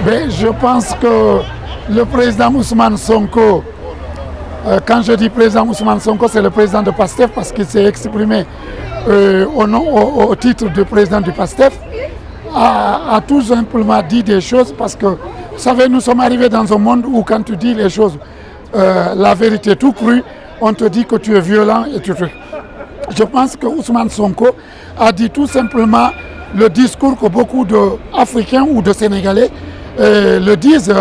Mais je pense que le président Ousmane Sonko, quand je dis président Ousmane Sonko, c'est le président de PASTEF parce qu'il s'est exprimé au titre de président du PASTEF, a tout simplement dit des choses parce que, vous savez, nous sommes arrivés dans un monde où quand tu dis les choses, la vérité tout crue, on te dit que tu es violent et tu... Je pense que Ousmane Sonko a dit tout simplement le discours que beaucoup d'Africains ou de Sénégalais le disent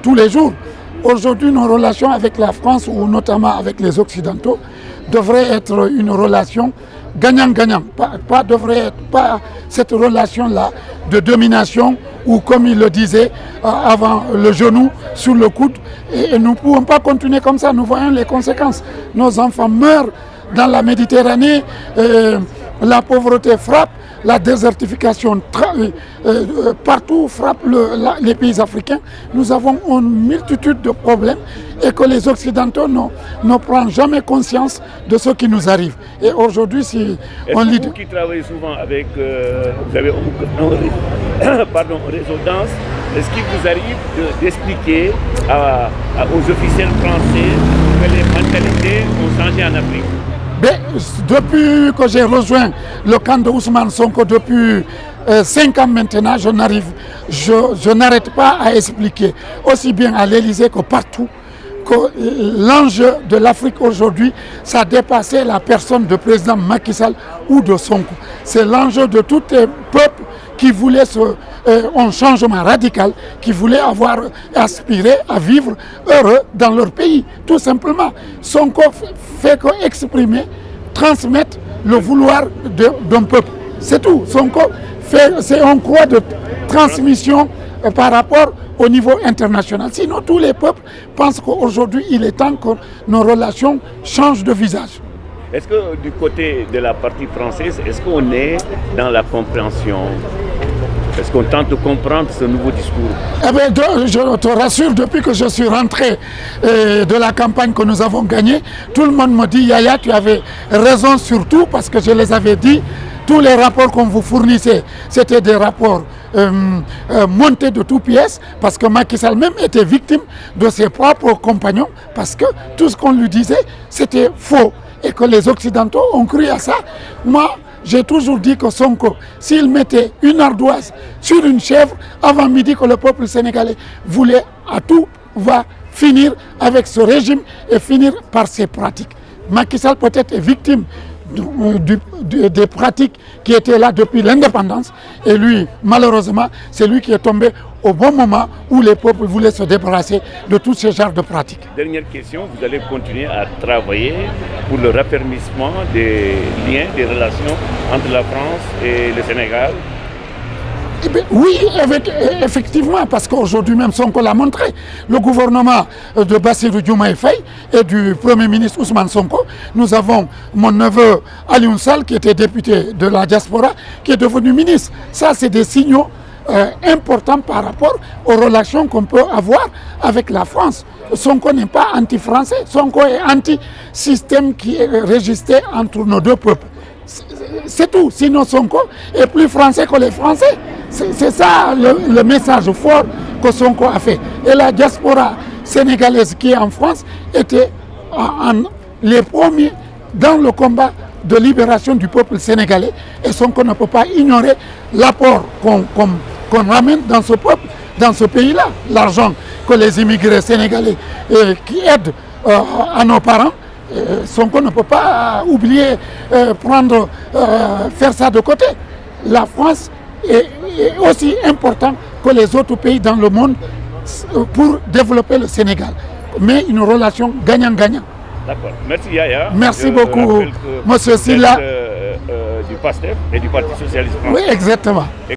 tous les jours. Aujourd'hui, nos relations avec la France ou notamment avec les Occidentaux devraient être une relation gagnant-gagnant. Pas cette relation-là de domination ou comme il le disait avant, le genou sur le coude. Et nous ne pouvons pas continuer comme ça. Nous voyons les conséquences. Nos enfants meurent dans la Méditerranée, la pauvreté frappe, la désertification partout frappe les pays africains. Nous avons une multitude de problèmes et que les Occidentaux ne prennent jamais conscience de ce qui nous arrive. Et aujourd'hui, si on lit... Vous qui travaillez souvent avec... vous avez un réseau dense, est-ce qu'il vous arrive d'expliquer aux officiels français que les mentalités ont changé en Afrique? Mais depuis que j'ai rejoint le camp de Ousmane Sonko, depuis 5 ans maintenant, je n'arrête pas à expliquer, aussi bien à l'Élysée que partout, que l'enjeu de l'Afrique aujourd'hui, ça a dépassé la personne de président Macky Sall ou de Sonko. C'est l'enjeu de tout un peuple qui voulait un changement radical, qui voulait aspirer à vivre heureux dans leur pays, tout simplement. Sonko fait qu'exprimer, transmettre le vouloir d'un peuple. C'est tout. Sonko c'est un croix de transmission par rapport au niveau international. Sinon, tous les peuples pensent qu'aujourd'hui, il est temps que nos relations changent de visage. Est-ce que du côté de la partie française, est-ce qu'on est dans la compréhension? Est-ce qu'on tente de comprendre ce nouveau discours? Eh bien, je te rassure, depuis que je suis rentré de la campagne que nous avons gagnée, tout le monde me dit, Yaya, tu avais raison sur tout, parce que je les avais dit, tous les rapports qu'on vous fournissait, c'était des rapports montés de toutes pièces, parce que Macky Sall même était victime de ses propres compagnons, parce que tout ce qu'on lui disait, c'était faux, et que les Occidentaux ont cru à ça. Moi, j'ai toujours dit que Sonko, s'il mettait une ardoise sur une chèvre, avant midi que le peuple sénégalais voulait à tout, va finir avec ce régime et finir par ses pratiques. Macky Sall peut-être est victime des pratiques qui étaient là depuis l'indépendance. Et lui, malheureusement, c'est lui qui est tombé au bon moment où les peuples voulaient se débarrasser de tous ces genres de pratiques. Dernière question, vous allez continuer à travailler pour le raffermissement des liens, des relations entre la France et le Sénégal? Eh bien, oui, effectivement, parce qu'aujourd'hui même Sonko l'a montré. Le gouvernement de Bassirou Diomaye Faye et du Premier ministre Ousmane Sonko, nous avons mon neveu Alioune Sall qui était député de la diaspora, qui est devenu ministre. Ça, c'est des signaux importants par rapport aux relations qu'on peut avoir avec la France. Sonko n'est pas anti-français, Sonko est anti-système qui est régissé entre nos deux peuples. C'est tout, sinon Sonko est plus français que les Français. C'est ça le message fort que Sonko a fait. Et la diaspora sénégalaise qui est en France était les premiers dans le combat de libération du peuple sénégalais. Et Sonko ne peut pas ignorer l'apport qu'on ramène dans ce peuple, dans ce pays-là. L'argent que les immigrés sénégalais qui aident à nos parents, Sonko ne peut pas oublier, faire ça de côté. La France est aussi important que les autres pays dans le monde pour développer le Sénégal. Mais une relation gagnant-gagnant. D'accord. Merci Yaya. Merci beaucoup, monsieur Sylla. Du PASTEF et du Parti Socialiste français. Oui, exactement.